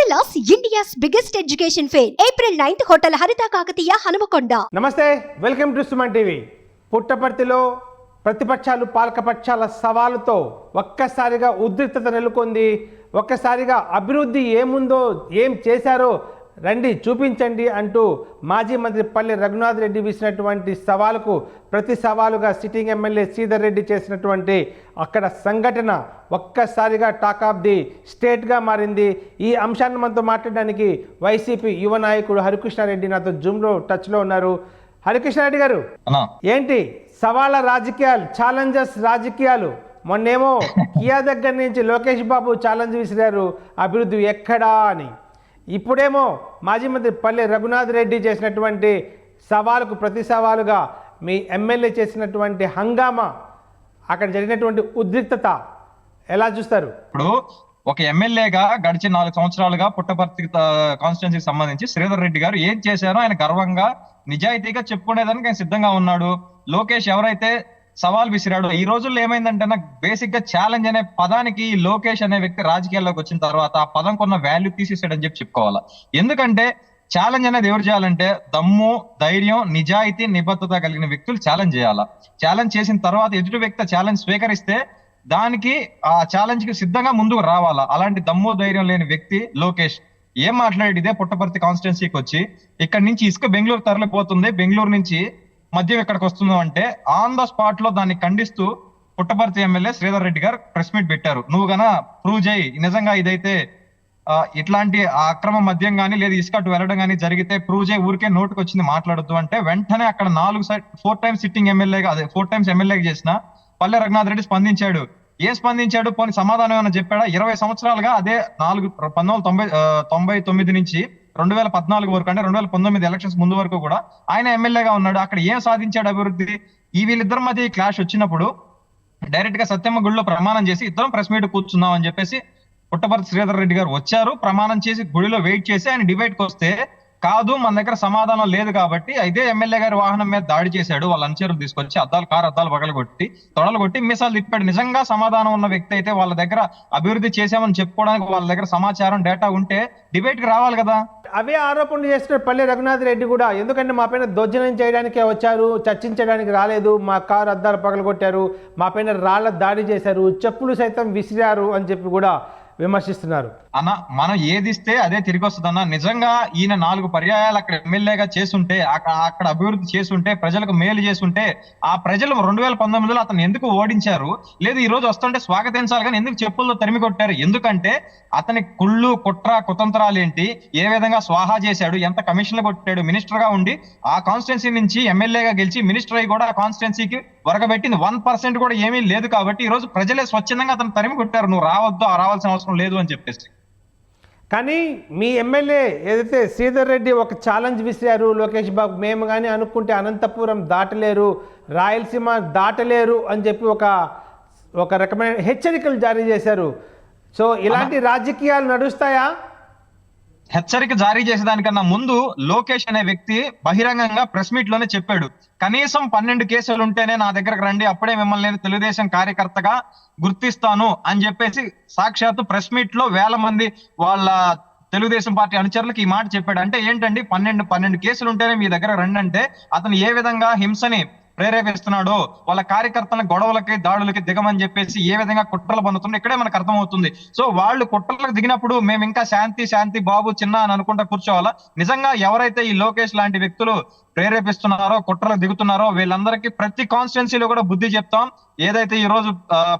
Lela's India's biggest education fair. April 9th, Hotel Harita Kakatiya, Hanumakonda. నమస్తే, welcome to Suman TV. పుట్టపర్తిలో ప్రతిపక్షాలు పాలకపక్షాల సవాలుతో ఒక్కసారిగా ఉద్రిక్తత నెలకొంది. ఒక్కసారిగా అభివృద్ధి ఏముందో, ఏం చేశారో రండి చూపించండి అంటూ మాజీ మంత్రి పల్లె రఘునాథ్ రెడ్డి విసినటువంటి సవాలుకు ప్రతి సవాలుగా సిట్టింగ్ ఎమ్మెల్యే శ్రీధర్ రెడ్డి చేసినటువంటి అక్కడ సంఘటన ఒక్కసారిగా టాక్ ఆఫ్ ది స్టేట్గా మారింది. ఈ అంశాన్ని మనతో మాట్లాడడానికి వైసీపీ యువ నాయకుడు హరికృష్ణారెడ్డి నాతో జూమ్లో టచ్లో ఉన్నారు. హరికృష్ణారెడ్డి గారు, ఏంటి సవాళ్ళ రాజకీయాలు, ఛాలెంజెస్ రాజకీయాలు? మొన్నేమో కియా దగ్గర నుంచి లోకేష్ బాబు ఛాలెంజ్ విసిరారు, అభివృద్ధి ఎక్కడా అని. ఇప్పుడేమో మాజీ మంత్రి పల్లె రఘునాథ్ రెడ్డి చేసినటువంటి సవాలుకు ప్రతి సవాలుగా మీ ఎమ్మెల్యే చేసినటువంటి హంగామా, అక్కడ జరిగినటువంటి ఉద్రిక్తత ఎలా చూస్తారు? ఇప్పుడు ఒక ఎమ్మెల్యేగా గడిచిన 4 సంవత్సరాలుగా పుట్టపర్తి కాన్స్టిట్యున్సీకి సంబంధించి శ్రీధర్ రెడ్డి గారు ఏం చేశారో ఆయన గర్వంగా నిజాయితీగా చెప్పుకునేదానికి ఆయన సిద్ధంగా ఉన్నాడు. లోకేష్ ఎవరైతే సవాల్ విసిరాడు, ఈ రోజుల్లో ఏమైందంటే నాకు బేసిక్ గా ఛాలెంజ్ అనే పదానికి లోకేష్ అనే వ్యక్తి రాజకీయాల్లోకి వచ్చిన తర్వాత ఆ పదం కొన్న వాల్యూ తీసేసాడని చెప్పి చెప్పుకోవాలా. ఎందుకంటే ఛాలెంజ్ అనేది ఎవరు చేయాలంటే దమ్ము, ధైర్యం, నిజాయితీ, నిబద్ధత కలిగిన వ్యక్తులు ఛాలెంజ్ చేయాలా. ఛాలెంజ్ చేసిన తర్వాత ఎదుటి వ్యక్తి ఛాలెంజ్ స్వీకరిస్తే దానికి ఆ ఛాలెంజ్ కి సిద్ధంగా ముందుకు రావాలా. అలాంటి దమ్ము ధైర్యం లేని వ్యక్తి లోకేష్ ఏం మాట్లాడి ఇదే పుట్టపర్తి కాన్స్టిట్యున్సీకి వచ్చి ఇక్కడ నుంచి ఇసుక బెంగళూరు తరలిపోతుంది, బెంగళూరు నుంచి మద్యం ఎక్కడికి వస్తుందో అంటే ఆన్ ద స్పాట్ లో దాన్ని ఖండిస్తూ పుట్టపర్తి ఎమ్మెల్యే శ్రీధర్ రెడ్డి గారు ప్రెస్ మీట్ పెట్టారు. నువ్వు గన ప్రూవ్ చేయి, నిజంగా ఇదైతే ఇట్లాంటి అక్రమ మద్యం గానీ లేదా ఇసుక అటు వెళ్ళడం కానీ జరిగితే ప్రూవ్ చేయి, ఊరికే నోటుకు వచ్చింది మాట్లాడొద్దు అంటే వెంటనే అక్కడ 4 టైమ్స్ సిట్టింగ్ ఎమ్మెల్యేగా, అదే 4 టైమ్స్ ఎమ్మెల్యేగా చేసిన పల్లె రఘునాథ్ రెడ్డి స్పందించాడు. ఏం స్పందించాడు? పోనీ సమాధానం ఏమైనా చెప్పాడా? 20 సంవత్సరాలుగా అదే 1999 నుంచి 2014 వరకు, అంటే 2019 ఎలక్షన్స్ ముందు వరకు కూడా ఆయన ఎమ్మెల్యేగా ఉన్నాడు. అక్కడ ఏం సాధించాడు అభివృద్ధి? ఈ వీళ్ళిద్దరి మధ్య క్లాష్ వచ్చినప్పుడు డైరెక్ట్ గా సత్యమ్మ గుడిలో ప్రమాణం చేసి ఇద్దరం ప్రెస్ మీట్ కూర్చుందాం అని చెప్పేసి పుట్టపర్తి శ్రీధర్ రెడ్డి గారు వచ్చారు. ప్రమాణం చేసి గుడిలో వెయిట్ చేసి ఆయన డిబేట్ కి వస్తే కాదు, మన దగ్గర సమాధానం లేదు కాబట్టి ఇదే ఎమ్మెల్యే గారి వాహనం మీద దాడి చేశాడు. వాళ్ళ అనుచరులు తీసుకొచ్చి కారు అద్దాలు పగలగొట్టి తొడలు కొట్టి మీసాలు తిప్పాడు. నిజంగా సమాధానం ఉన్న వ్యక్తి అయితే వాళ్ళ దగ్గర అభివృద్ధి చేశామని చెప్పుకోవడానికి వాళ్ళ దగ్గర సమాచారం, డేటా ఉంటే డిబేట్ కి రావాలి కదా. అవే ఆరోపణలు చేస్తున్న పల్లె రఘునాథ్ రెడ్డి కూడా, ఎందుకంటే మా పైన దౌర్జన్యం చేయడానికే వచ్చారు, చర్చించడానికి రాలేదు, మా కారు అద్దాలు పగలగొట్టారు, మా పైన రాళ్ల దాడి చేశారు, చెప్పులు సైతం విసిరారు అని చెప్పి కూడా విమర్శిస్తున్నారు. అన్న, మనం ఏదిస్తే అదే తిరిగి వస్తుందన్న. నిజంగా ఈయన 4 పర్యాయాలు అక్కడ ఎమ్మెల్యేగా చేస్తుంటే, అక్కడ అభివృద్ధి చేస్తుంటే, ప్రజలకు మేలు చేస్తుంటే, ఆ ప్రజలు 2019లో అతను ఎందుకు ఓడించారు? లేదు ఈ రోజు వస్తుంటే స్వాగతించాలి కానీ ఎందుకు చెప్పుల్లో తరిమి కొట్టారు? ఎందుకంటే అతని కుళ్ళు, కుట్ర, కుతంత్రాలు ఏంటి, ఏ విధంగా స్వాహా చేశాడు, ఎంత కమిషన్లు కొట్టాడు. మినిస్టర్ గా ఉండి ఆ కాన్స్టిట్యున్సీ నుంచి ఎమ్మెల్యేగా గెలిచి మినిస్టర్ అయ్యి కూడా ఆ కాన్స్టిట్యున్సీకి వరగబెట్టింది 1% కూడా ఏమీ లేదు. కాబట్టి ఈ రోజు ప్రజలే స్వచ్ఛందంగా అతను తరిమి కొట్టారు, నువ్వు రావద్దు, రావాల్సిన అవసరం లేదు అని చెప్పేసి. కానీ మీ ఎమ్మెల్యే ఏదైతే శ్రీధర్ రెడ్డి ఒక ఛాలెంజ్ విసిరారు లోకేష్ బాబు, మేము కానీ అనుకుంటే అనంతపురం దాటలేరు, రాయలసీమ దాటలేరు అని చెప్పి ఒక రకమైన హెచ్చరికలు జారీ చేశారు. సో ఇలాంటి రాజకీయాలు నడుస్తాయా? హెచ్చరిక జారీ చేసేదానికన్నా ముందు లోకేష్ అనే వ్యక్తి బహిరంగంగా ప్రెస్ మీట్ లోనే చెప్పాడు, కనీసం 12 కేసులు ఉంటేనే నా దగ్గరకు రండి, అప్పుడే మిమ్మల్ని తెలుగుదేశం కార్యకర్తగా గుర్తిస్తాను అని చెప్పేసి సాక్షాత్తు ప్రెస్ మీట్ లో 1000 మంది వాళ్ళ తెలుగుదేశం పార్టీ అనుచరులకు ఈ మాట చెప్పాడు. అంటే ఏంటండి, 12 కేసులు ఉంటేనే మీ దగ్గర రండి అంటే అతను ఏ విధంగా హింసని ప్రేరేపిస్తున్నాడో, వాళ్ళ కార్యకర్తల గొడవలకి, దాడులకి దిగమని చెప్పేసి ఏ విధంగా కుట్రలు పన్నుతుండే ఇక్కడే మనకు అర్థమవుతుంది. సో వాళ్ళు కుట్రలకు దిగినప్పుడు మేము ఇంకా శాంతి బాబు చిన్న అని అనుకుంటా కూర్చోవాలా? నిజంగా ఎవరైతే ఈ లోకేష్ లాంటి వ్యక్తులు ప్రేరేపిస్తున్నారో, కుట్రలకు దిగుతున్నారో వీళ్ళందరికీ ప్రతి కాన్స్టిట్యున్సీలో కూడా బుద్ధి చెప్తాం. ఏదైతే ఈ రోజు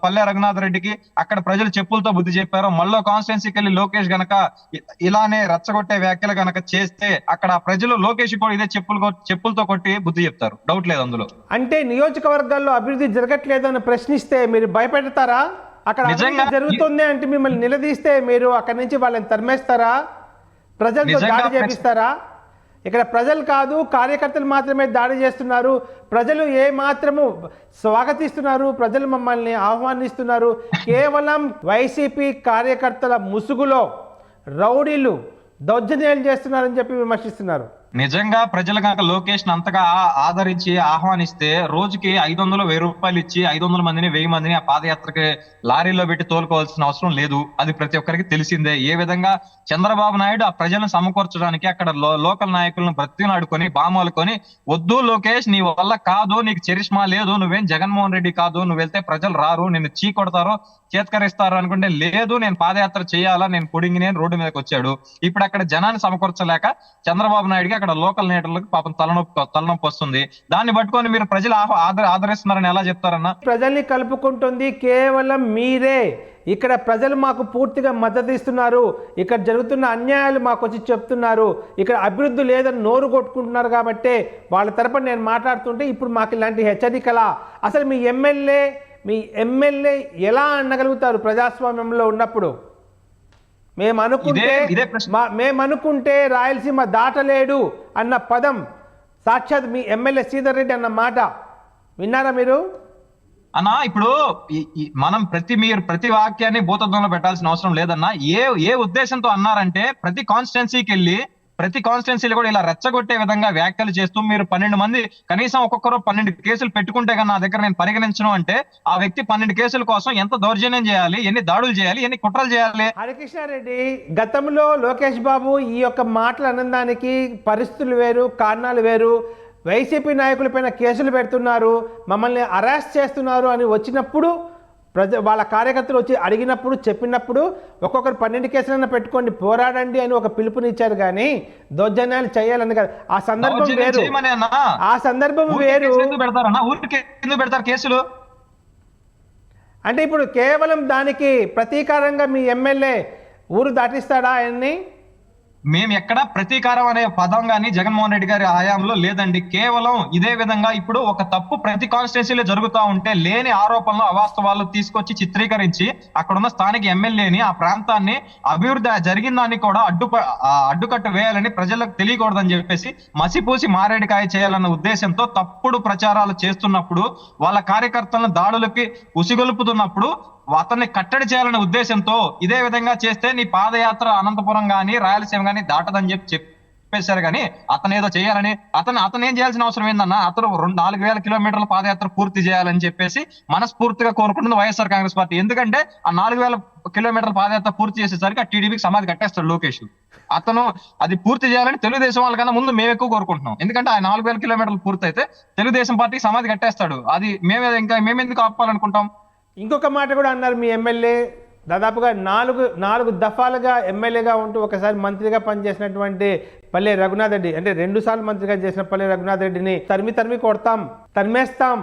పల్లె రఘునాథ్ రెడ్డికి అక్కడ ప్రజలు చెప్పులతో బుద్ధి చెప్పారో, మళ్ళీ కాన్స్టిట్యున్సీకి వెళ్ళి లోకేష్ గనక ఇలానే రెచ్చగొట్టే వ్యాఖ్యలు గనక చేస్తే అక్కడ ప్రజలు లోకేష్ కూడా ఇదే చెప్పులతో కొట్టి బుద్ధి చెప్తారు, డౌట్ లేదు అందులో. అంటే నియోజకవర్గాల్లో అభివృద్ధి జరగట్లేదని ప్రశ్నిస్తే మీరు భయపెడతారా? అక్కడ నిజంగా జరుగుతుంది అంటే మిమ్మల్ని నిలదీస్తే మీరు అక్కడి నుంచి వాళ్ళని తరిమేస్తారా? ప్రజలతో దాడి చేపిస్తారా? ఇక్కడ ప్రజలు కాదు, కార్యకర్తలు మాత్రమే దాడి చేస్తున్నారు. ప్రజలు ఏ మాత్రము స్వాగతిస్తున్నారు, ప్రజలు మమ్మల్ని ఆహ్వానిస్తున్నారు. కేవలం వైసీపీ కార్యకర్తల ముసుగులో రౌడీలు దౌర్జన్యాలు చేస్తున్నారని చెప్పి విమర్శిస్తున్నారు. నిజంగా ప్రజలు కనుక లోకేష్ అంతగా ఆదరించి ఆహ్వానిస్తే రోజుకి 500 1000 రూపాయలు ఇచ్చి 500 మందిని 1000 మందిని ఆ పాదయాత్రకి లారీలో పెట్టి తోలుకోవాల్సిన అవసరం లేదు. అది ప్రతి ఒక్కరికి తెలిసిందే. ఏ విధంగా చంద్రబాబు నాయుడు ఆ ప్రజలను సమకూర్చడానికి అక్కడ లోకల్ నాయకులను బ్రతినాడుకొని బామాలుకొని, వద్దు లోకేష్ నీ వల్ల కాదు, నీకు చరిష్మా లేదు, నువ్వేం జగన్మోహన్ రెడ్డి కాదు, నువ్వు వెళ్తే ప్రజలు రారు, నిన్ను చీకొడతారు, చేత్కరిస్తారు అనుకుంటే, లేదు నేను పాదయాత్ర చేయాలా, నేను పొడింగి నేను రోడ్డు మీదకి వచ్చాడు. ఇప్పుడు అక్కడ జనాన్ని సమకూర్చలేక చంద్రబాబు నాయుడుకి అక్కడ లోకల్ నేతలకు పాపం తలనొప్పి వస్తుంది. దాన్ని పట్టుకొని మీరు ప్రజలు ఆదరిస్తున్నారని ఎలా చెప్తారన్నా? ప్రజల్ని కలుపుకుంటుంది కేవలం మీరే. ఇక్కడ ప్రజలు మాకు పూర్తిగా మద్దతు ఇస్తున్నారు, ఇక్కడ జరుగుతున్న అన్యాయాలు మాకు వచ్చి చెప్తున్నారు, ఇక్కడ అభివృద్ధి లేదని నోరు కొట్టుకుంటున్నారు కాబట్టి వాళ్ళ తరపున నేను మాట్లాడుతుంటే ఇప్పుడు మాకు ఇలాంటి హెచ్చరికల. అసలు మీ ఎమ్మెల్యే ఎలా అనగలుగుతారు ప్రజాస్వామ్యంలో ఉన్నప్పుడు? మేమనుకుంటే రాయలసీమ దాటలేడు అన్న పదం సాక్షాత్ మీ ఎమ్మెల్యే శ్రీధర్ రెడ్డి అన్న మాట విన్నారా మీరు? అన్నా ఇప్పుడు మనం ప్రతి వాక్యాన్ని భూతత్వంలో పెట్టాల్సిన అవసరం లేదన్నా. ఏ ఉద్దేశంతో అన్నారంటే, ప్రతి కాన్స్టిట్యున్సీకి వెళ్ళి ప్రతి కాన్స్టిట్యున్సీలు కూడా ఇలా రెచ్చగొట్టే విధంగా వ్యాఖ్యలు చేస్తూ మీరు 12 మంది కనీసం ఒక్కొక్కరు 12 కేసులు పెట్టుకుంటే కన్నా నా దగ్గర నేను పరిగణించను అంటే, ఆ వ్యక్తి 12 కేసుల కోసం ఎంత దౌర్జన్యం చేయాలి, ఎన్ని దాడులు చేయాలి, ఎన్ని కుట్రలు చేయాలి? హరికృష్ణారెడ్డి, గతంలో లోకేష్ బాబు ఈ యొక్క మాటలు అనడానికి పరిస్థితులు వేరు, కారణాలు వేరు. వైసీపీ నాయకులపైన కేసులు పెడుతున్నారు, మమ్మల్ని అరెస్ట్ చేస్తున్నారు అని వచ్చినప్పుడు వాళ్ళ కార్యకర్తలు వచ్చి అడిగినప్పుడు చెప్పినప్పుడు ఒక్కొక్కరు 12 కేసులన్నా పెట్టుకోండి, పోరాడండి అని ఒక పిలుపునిచ్చారు. కానీ దౌర్జన్యాలు చేయాలని కాదు. ఆ సందర్భం వేరు, ఆ సందర్భం వేరు. పెడతారు కేసులు అంటే ఇప్పుడు కేవలం దానికి ప్రతీకారంగా మీ ఎమ్మెల్యే ఊరు దాటిస్తాడా ఆయన్ని? మేము ఎక్కడ ప్రతీకారం అనే పదం గానీ జగన్మోహన్ రెడ్డి గారి హయాంలో లేదండి. కేవలం ఇదే విధంగా ఇప్పుడు ఒక తప్పు ప్రతి కాన్స్టిట్యున్సీలో జరుగుతూ ఉంటే లేని ఆరోపణలు అవాస్తవాలు తీసుకొచ్చి చిత్రీకరించి అక్కడున్న స్థానిక ఎమ్మెల్యేని, ఆ ప్రాంతాన్ని అభివృద్ధి జరిగిన దాన్ని కూడా అడ్డుకట్ట వేయాలని ప్రజలకు తెలియకూడదని చెప్పేసి మసిపూసి మారేడికాయ చేయాలన్న ఉద్దేశంతో తప్పుడు ప్రచారాలు చేస్తున్నప్పుడు, వాళ్ళ కార్యకర్తలను దాడులకి ఉసిగొలుపుతున్నప్పుడు అతన్ని కట్టడి చేయాలనే ఉద్దేశంతో ఇదే విధంగా చేస్తే నీ పాదయాత్ర అనంతపురం గానీ రాయలసీమ గానీ దాటదని చెప్పేశారు. కానీ అతను ఏదో చేయాలని అతను ఏం చేయాల్సిన అవసరం ఏందన్నా? అతను 4,000 కిలోమీటర్ల పాదయాత్ర పూర్తి చేయాలని చెప్పేసి మనస్ఫూర్తిగా కోరుకుంటుంది వైఎస్ఆర్ కాంగ్రెస్ పార్టీ. ఎందుకంటే ఆ 4,000 కిలోమీటర్ల పాదయాత్ర పూర్తి చేసేసరికి ఆ టీడీపీకి సమాధి కట్టేస్తాడు లోకేష్. అతను అది పూర్తి చేయాలని తెలుగుదేశం వాళ్ళకన్నా ముందు మేము ఎక్కువ కోరుకుంటున్నాం. ఎందుకంటే ఆ 4,000 కిలోమీటర్లు పూర్తి అయితే తెలుగుదేశం పార్టీకి సమాధి కట్టేస్తాడు. అది మేమెందుకు ఆపాలనుకుంటాం? ఇంకొక మాట కూడా అన్నారు మీ ఎమ్మెల్యే, దాదాపుగా నాలుగు దఫాలుగా ఎమ్మెల్యేగా ఉంటూ ఒకసారి మంత్రిగా పనిచేసినటువంటి పల్లె రఘునాథ్ రెడ్డి, అంటే 2 సార్లు మంత్రిగా చేసిన పల్లె రఘునాథ్ రెడ్డిని తరిమి కొడతాం, తరిమేస్తాం,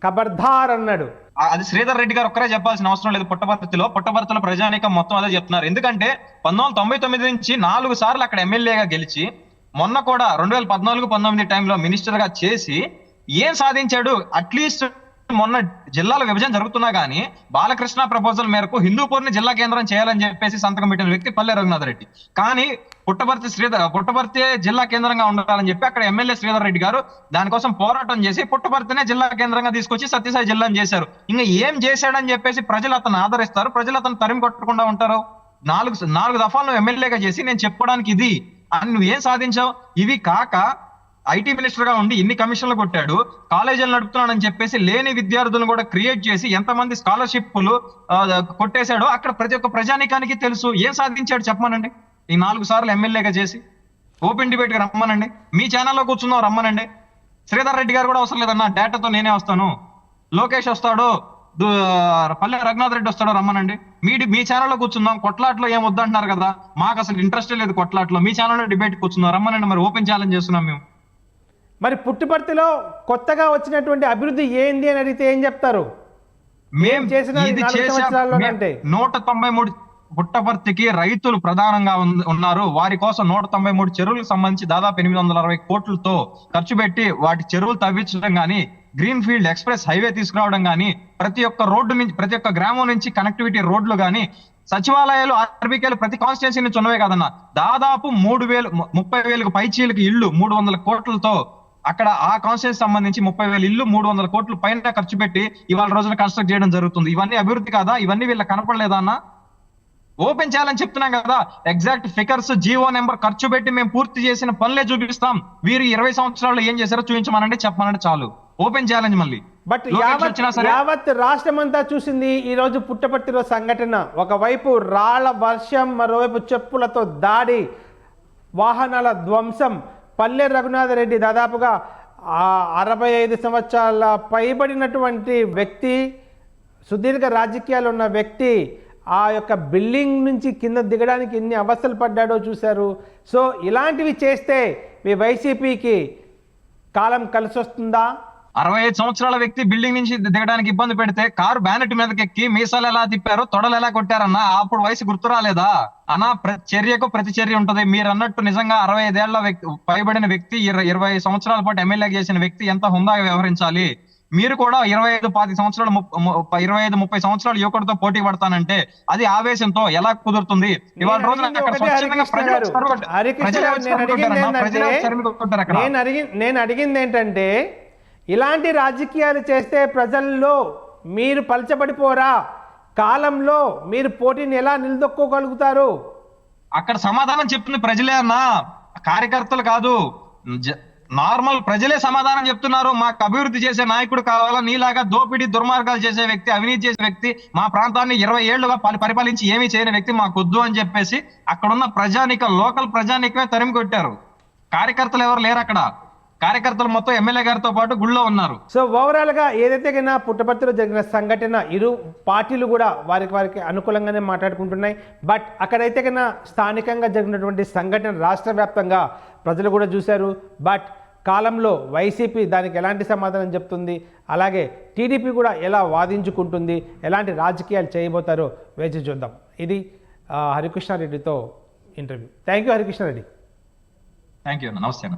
ఖబర్దార్ అన్నాడు. అది శ్రీధర్ రెడ్డి గారు ఒక్కరే చెప్పాల్సిన అవసరం లేదు. పుట్టపర్తిలో ప్రజానీకం మొత్తం అదే చెప్తున్నారు. ఎందుకంటే 1999 నుంచి 4 సార్లు అక్కడ ఎమ్మెల్యేగా గెలిచి, మొన్న కూడా 2014-19 టైంలో మినిస్టర్ గా చేసి ఏం సాధించాడు? అట్లీస్ట్ మొన్న జిల్లాల విభజన జరుగుతున్నా గానీ బాలకృష్ణ ప్రపోజల్ మేరకు హిందూపూర్ని జిల్లా కేంద్రం చేయాలని చెప్పేసి సంతకం పెట్టిన వ్యక్తి పల్లె రఘునాథ్ రెడ్డి. కానీ పుట్టపర్తి జిల్లా కేంద్రంగా ఉండాలని చెప్పి అక్కడ ఎమ్మెల్యే శ్రీధర్ రెడ్డి గారు దానికోసం పోరాటం చేసి పుట్టపర్తినే జిల్లా కేంద్రంగా తీసుకొచ్చి సత్యసాయి జిల్లాని చేశారు. ఇంకా ఏం చేశాడని చెప్పేసి ప్రజలు అతను ఆదరిస్తారు, ప్రజలు అతను తరిమి కొట్టకుండా ఉంటారు. 4 దఫాలను ఎమ్మెల్యేగా చేసి నేను చెప్పడానికి ఇది అని నువ్వు ఏం సాధించావు? ఇవి కాక ఐటీ మినిస్టర్ గా ఉండి ఇన్ని కమిషన్లు కొట్టాడు, కాలేజీలు నడుపుతున్నాడని చెప్పేసి లేని విద్యార్థులను కూడా క్రియేట్ చేసి ఎంతమంది స్కాలర్షిప్లు కొట్టేశాడో అక్కడ ప్రతి ఒక్క ప్రజానీకానికి తెలుసు. ఏం సాధించాడు చెప్పమనండి? ఈ 4 సార్లు ఎమ్మెల్యేగా చేసి ఓపెన్ డిబేట్ గా రమ్మనండి, మీ ఛానల్లో కూర్చుందాం రమ్మనండి. శ్రీధర్ రెడ్డి గారు కూడా అవసరం లేదన్నా, డేటాతో నేనే వస్తాను, లోకేష్ వస్తాడు, పల్లె రఘునాథ్ రెడ్డి వస్తాడో రమ్మనండి. మీ ఛానల్లో కూర్చుందాం. కొట్లాట్లో ఏం వద్దంటున్నారు కదా, మాకు అసలు ఇంట్రెస్టే లేదు కొట్లాట్లో, మీ ఛానల్లో డిబేట్ కూర్చుందాం రమ్మనండి. మరి ఓపెన్ ఛాలెంజ్ చేస్తున్నాం మేము. మరి పుట్టపర్తిలో కొత్తగా వచ్చినటువంటి అభివృద్ధి ఏంది అని అడిగితే ఏం చెప్తారు? మేము చేసిన 193 పుట్టపర్తికి రైతులు ప్రధానంగా ఉన్నారు. వారి కోసం 193 చెరువులకు సంబంధించి దాదాపు 860 కోట్లతో ఖర్చు పెట్టి వాటి చెరువులు తవ్వించడం గానీ, గ్రీన్ ఫీల్డ్ ఎక్స్ప్రెస్ హైవే తీసుకురావడం గానీ, ప్రతి ఒక్క రోడ్డు నుంచి ప్రతి ఒక్క గ్రామం నుంచి కనెక్టివిటీ రోడ్లు గానీ, సచివాలయాలు ఆర్బీకేలు ప్రతి కాన్స్టిట్యున్సీ నుంచి ఉన్నవే కదన్నా. దాదాపు 30,000 పైచీలకు ఇళ్లు 300 కోట్లతో అక్కడ ఆ కాన్స్టిట్యున్సీ సంబంధించి 30,000 ఇళ్లు 300 కోట్ల పైన ఖర్చు పెట్టి ఇవాళ రోజున కన్స్ట్రక్ట్ చేయడం జరుగుతుంది. ఇవన్నీ అభివృద్ధి కాదా? ఇవన్నీ వీళ్ళకి కనపడలేదా అన్న? ఓపెన్ చేయాలని చెప్తున్నాం కదా. ఎగ్జాక్ట్ ఫిగర్స్, జీవో నెంబర్, ఖర్చు పెట్టి మేము పూర్తి చేసిన పనులే చూపిస్తాం. వీరు 20 సంవత్సరాలు ఏం చేశారో చూపించమనండి, చెప్పమనండి, చాలు. ఓపెన్ ఛాలెంజ్ మళ్ళీ. బట్ లోకేష్ వచ్చినా సరే యావత్ రాష్ట్రం అంతా చూసింది ఈ రోజు పుట్టపర్తిలో సంఘటన. ఒకవైపు రాళ్ల వర్షం, మరోవైపు చెప్పులతో దాడి, వాహనాల ధ్వంసం. పల్లె రఘునాథరెడ్డి దాదాపుగా 65 సంవత్సరాల పైబడినటువంటి వ్యక్తి, సుదీర్ఘ రాజకీయాలు ఉన్న వ్యక్తి, ఆ యొక్క బిల్డింగ్ నుంచి కింద దిగడానికి ఎన్ని అవస్థలు పడ్డాడో చూశారు. సో ఇలాంటివి చేస్తే మీ వైసీపీకి కాలం కలిసి వస్తుందా? 65 సంవత్సరాల వ్యక్తి బిల్డింగ్ నుంచి దిగడానికి ఇబ్బంది పెడితే కారు బ్యానెట్ మీదకి ఎక్కి మీసాలు ఎలా తిప్పారో, తొడలు ఎలా కొట్టారన్నా అప్పుడు వయసు గుర్తు రాలేదా అన్నా? చర్యకు ప్రతి చర్య ఉంటది. మీరు అన్నట్టు నిజంగా 65 ఏళ్ల పైబడిన వ్యక్తి, 20 సంవత్సరాల పాటు ఎమ్మెల్యే చేసిన వ్యక్తి ఎంత హుందాగా వ్యవహరించాలి. మీరు కూడా 25-30 సంవత్సరాలు 25-30 సంవత్సరాలు యువకుడితో పోటీ పడతానంటే అది ఆవేశంతో ఎలా కుదురుతుంది? ఇవాళ రోజున నేను అడిగింది ఏంటంటే, ఇలాంటి రాజకీయాలు చేస్తే ప్రజల్లో మీరు పలచబడిపోరా? కాలంలో మీరు పోటీని ఎలా నిలదొక్కోగలుగుతారు? అక్కడ సమాధానం చెప్తుంది ప్రజలే అన్నా, కార్యకర్తలు కాదు. నార్మల్ ప్రజలే సమాధానం చెప్తున్నారు. మాకు అభివృద్ధి చేసే నాయకుడు కావాలా, నీలాగా దోపిడీ దుర్మార్గాలు చేసే వ్యక్తి, అవినీతి చేసే వ్యక్తి, మా ప్రాంతాన్ని 20 ఏళ్లుగా పరిపాలించి ఏమీ చేయని వ్యక్తి మాకు వద్దు అని చెప్పేసి అక్కడున్న లోకల్ ప్రజానికమే తరిమి కొట్టారు. కార్యకర్తలు ఎవరు లేరు అక్కడ. కార్యకర్తలు మొత్తం ఎమ్మెల్యే గారితో పాటు గుళ్ళో ఉన్నారు. సో ఓవరాల్ గా ఏదైతే కన్నా పుట్టపర్తిలో జరిగిన సంఘటన, ఇరు పార్టీలు కూడా వారికి అనుకూలంగానే మాట్లాడుకుంటున్నాయి. బట్ అక్కడైతే కన్నా స్థానికంగా జరిగినటువంటి సంఘటన రాష్ట్ర వ్యాప్తంగా ప్రజలు కూడా చూశారు. బట్ కాలంలో వైసీపీ దానికి ఎలాంటి సమాధానం చెప్తుంది, అలాగే టీడీపీ కూడా ఎలా వాదించుకుంటుంది, ఎలాంటి రాజకీయాలు చేయబోతారో వేచి చూద్దాం. ఇది హరికృష్ణారెడ్డితో interview. Thank you Harikrishna Reddy. Thank you, నమస్తే.